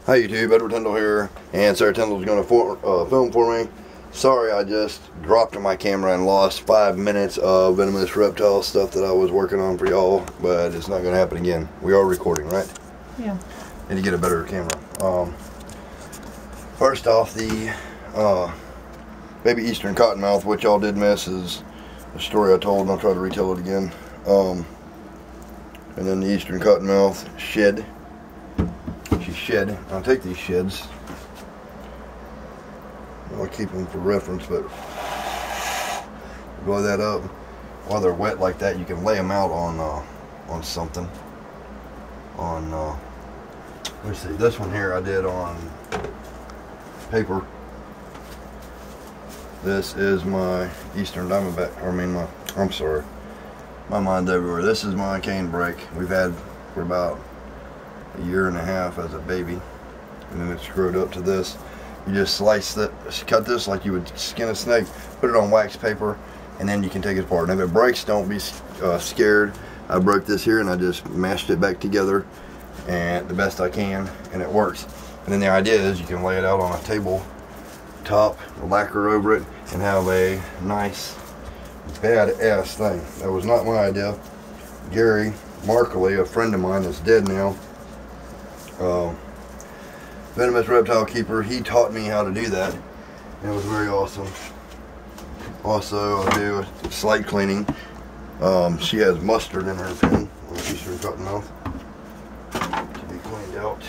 Hi YouTube, Edward Tyndall here, and Sarah Tyndall's going to film for me. Sorry, I just dropped my camera and lost 5 minutes of venomous reptile stuff that I was working on for y'all, but it's not going to happen again. We are recording, right? Yeah. Need to get a better camera. First off, the baby eastern cottonmouth, which y'all did miss, is a story I told, and I'll try to retell it again. And then the eastern cottonmouth shed. She shed. I'll take these sheds. I'll keep them for reference, but blow that up. While they're wet like that, you can lay them out on something. Let's see. This one here I did on paper. This is my eastern diamondback. I'm sorry. My mind's everywhere. This is my canebrake. We've had for about a year and a half as a baby, and then it's grown up to this. You just slice it, cut this like you would skin a snake, put it on wax paper, and then you can take it apart. And if it breaks, don't be scared. I broke this here and I just mashed it back together and the best I can, and it works. And then the idea is you can lay it out on a table top, lacquer over it, and have a nice badass thing. That was not my idea. Gary Markley, a friend of mine that's dead now, venomous reptile keeper, he taught me how to do that, and it was very awesome. Also, I do a slate cleaning. She has mustard in her pen on the eastern cottonmouth to be cleaned out.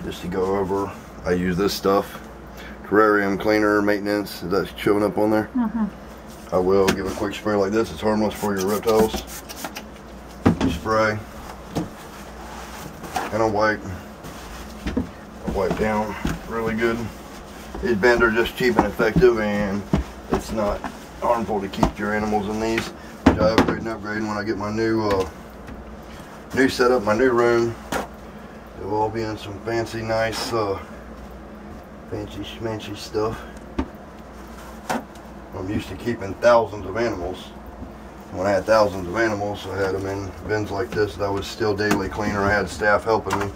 Just to go over, I use this stuff. Terrarium cleaner, maintenance, is that showing up on there? I will give a quick spray like this. It's harmless for your reptiles. Spray. And I'll wipe down really good. These bends are just cheap and effective, and it's not harmful to keep your animals in these. Which I upgrade and upgrade when I get my new setup, my new room. It will all be in some fancy, nice, fancy schmancy stuff. I'm used to keeping thousands of animals. When I had thousands of animals, I had them in bins like this that I was still daily cleaner. I had staff helping me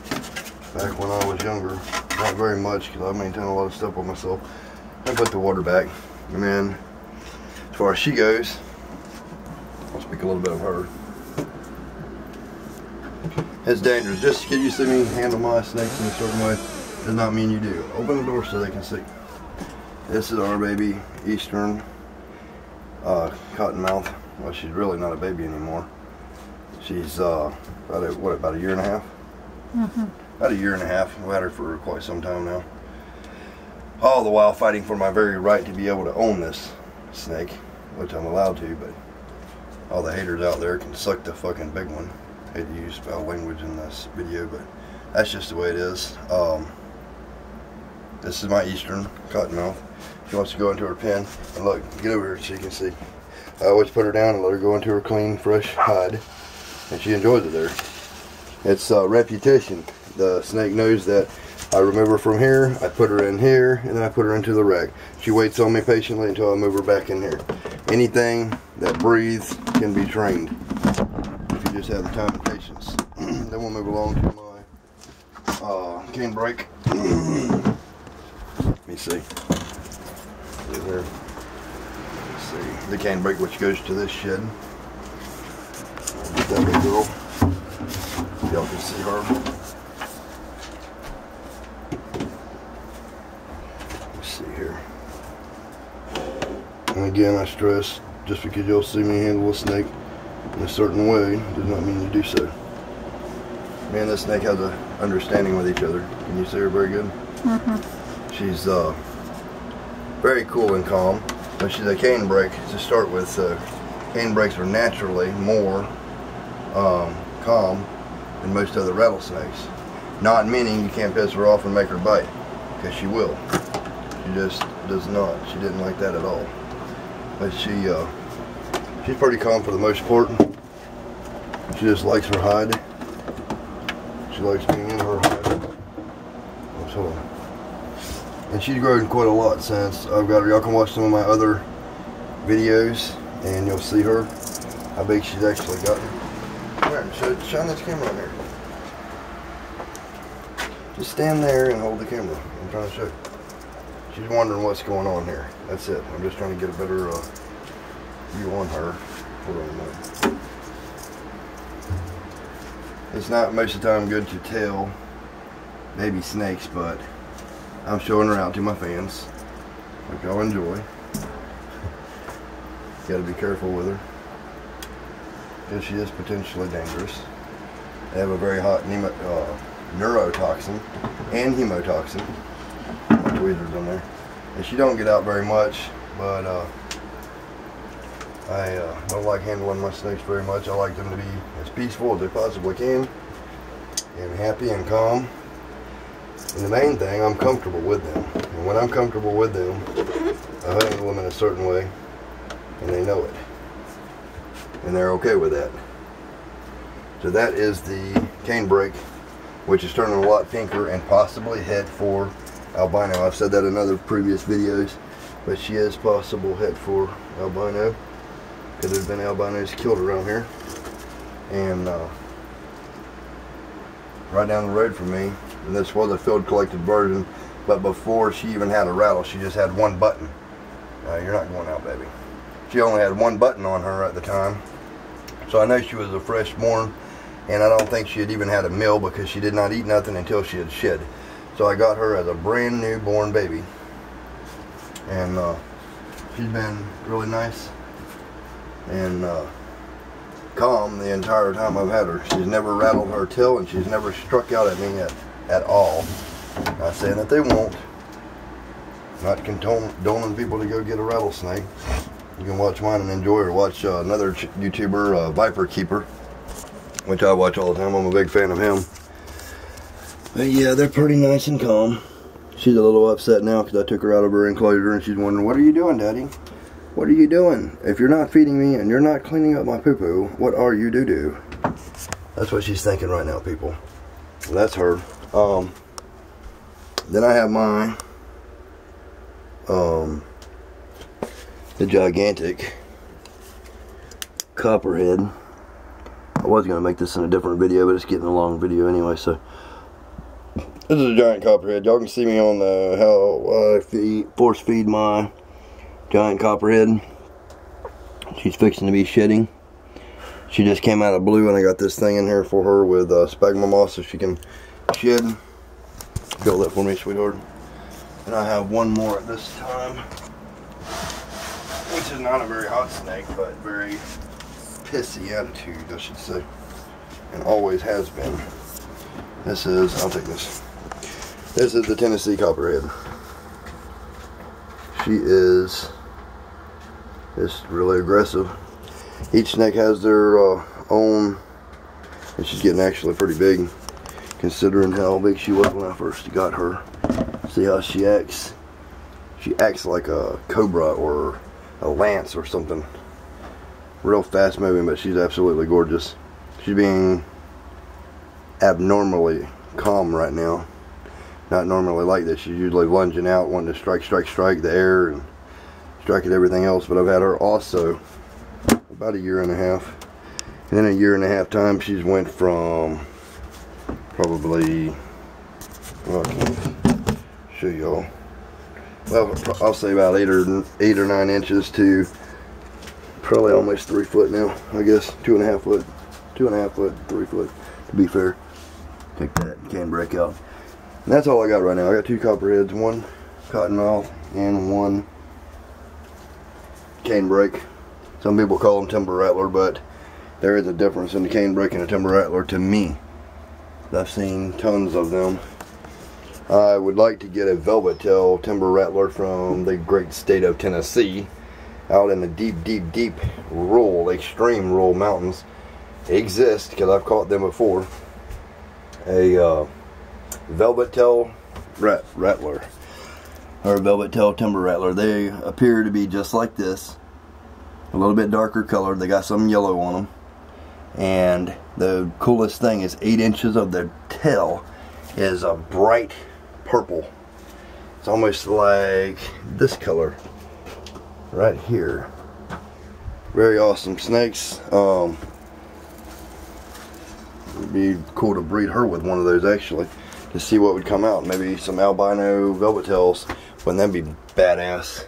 back when I was younger. Not very much, because I maintain a lot of stuff by myself. I put the water back. And then, as far as she goes, I'll speak a little bit of her. It's dangerous. Just because you see me handle my snakes in a certain way does not mean you do. Open the door so they can see. This is our baby eastern cottonmouth. Well, she's really not a baby anymore. She's about a year and a half? About a year and a half. I've had her for quite some time now. All the while fighting for my very right to be able to own this snake, which I'm allowed to, but all the haters out there can suck the fucking big one. I hate to use foul language in this video, but that's just the way it is. This is my eastern cottonmouth. She wants to go into her pen, and look, get over here so you can see. I always put her down and let her go into her clean, fresh hide, and she enjoys it there. It's reputation. The snake knows that I remove her from here, I put her in here, and then I put her into the rack. She waits on me patiently until I move her back in here. Anything that breathes can be trained if you just have the time and patience. Then we'll move along to my canebrake. Let me see. There. Let's see. The canebrake, which goes to this shed. Get that big girl. Y'all can see her. Let's see here. And again, I stress, just because you'll see me handle a snake in a certain way does not mean you do so. Me and this snake has an understanding with each other. Can you see her very good? She's very cool and calm. But she's a canebrake to start with. Canebrakes are naturally more calm than most other rattlesnakes. Not meaning you can't piss her off and make her bite, because she will. She just does not. She didn't like that at all. But she's pretty calm for the most part. She just likes her hide. She likes being in her hide. So, and she's grown quite a lot since I've got her. Y'all can watch some of my other videos and you'll see her, how big she's actually gotten. Alright, shine this camera on there. Just stand there and hold the camera. I'm trying to show you. She's wondering what's going on here. That's it. I'm just trying to get a better view on her. Hold on a minute. It's not most of the time good to tell baby snakes, but I'm showing her out to my fans. Hope y'all enjoy. Gotta be careful with her, because she is potentially dangerous. They have a very hot neurotoxin and hemotoxin. Tweezers on there. And she don't get out very much, but I don't like handling my snakes very much. I like them to be as peaceful as they possibly can, and happy and calm. And the main thing, I'm comfortable with them. And when I'm comfortable with them, I handle them in a certain way, and they know it. And they're okay with that. So that is the canebrake, which is turning a lot pinker and possibly head for albino. I've said that in other previous videos, but she is possible head for albino, because there's been albinos killed around here. And right down the road from me, and this was a field collected version, but before she even had a rattle, she just had one button. You're not going out, baby. She only had one button on her at the time, so I know she was a fresh born, and I don't think she had even had a meal, because she did not eat nothing until she had shed. So I got her as a brand new born baby, and she's been really nice and calm the entire time I've had her. She's never rattled her tail, and she's never struck out at me at all. Not saying that they won't. Not condoning people to go get a rattlesnake. You can watch mine and enjoy, or watch another YouTuber, Viper Keeper, which I watch all the time. I'm a big fan of him. But yeah, they're pretty nice and calm. She's a little upset now because I took her out of her enclosure, and she's wondering, what are you doing, Daddy? What are you doing? If you're not feeding me and you're not cleaning up my poo-poo, what are you to-do? That's what she's thinking right now, people. So that's her. Then I have my the gigantic copperhead. I was going to make this in a different video, but it's getting a long video anyway, so this is a giant copperhead. Y'all can see me on the how I force feed my giant copperhead. She's fixing to be shedding. She just came out of blue, and I got this thing in here for her with sphagnum moss so she can shed. Fill that for me, sweetheart. And I have one more at this time, which is not a very hot snake, but very pissy attitude, I should say, and always has been. This is, I'll take this. This is the Tennessee copperhead. She is just really aggressive. Each snake has their own, and she's getting actually pretty big, considering how big she was when I first got her. See how she acts? She acts like a cobra or a lance or something. Real fast moving, but she's absolutely gorgeous. She's being abnormally calm right now. Not normally like this. She's usually lunging out, wanting to strike the air and strike at everything else. But I've had her also about 1.5 years. And in 1.5 years time, she's went from probably, well, I can't show y'all. Well, I'll say about 8 or 9 inches to probably almost 3 foot now. I guess 2.5 foot, 2.5 foot, 3 foot to be fair. Take that canebrake out. And that's all I got right now. I got 2 copperheads, 1 cottonmouth and 1 canebrake. Some people call them timber rattler, but there is a difference in the canebrake and a timber rattler to me. I've seen tons of them. I would like to get a velvet tail timber rattler from the great state of Tennessee, out in the deep rural, extreme rural mountains. They exist because I've caught them before. A velvet tail rattler, or a velvet tail timber rattler. They appear to be just like this, a little bit darker colored. They got some yellow on them, and the coolest thing is 8 inches of their tail is a bright purple. It's almost like this color right here. Very awesome snakes. It'd be cool to breed her with one of those actually. to see what would come out. Maybe some albino velvet tails. Wouldn't that be badass?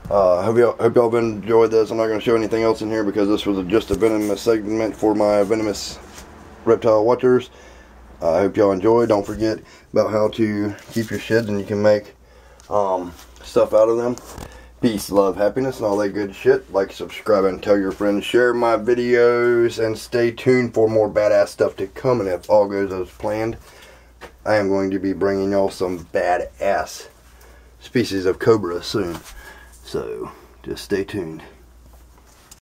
Hope y'all been enjoyed this. I'm not going to show anything else in here because this was just a venomous segment for my venomous reptile watchers. I hope y'all enjoyed. Don't forget about how to keep your sheds, and you can make stuff out of them. Peace, love, happiness, and all that good shit. Like, subscribe, and tell your friends. Share my videos, and stay tuned for more badass stuff to come. And if all goes as planned, I am going to be bringing y'all some badass species of cobra soon. So, just stay tuned.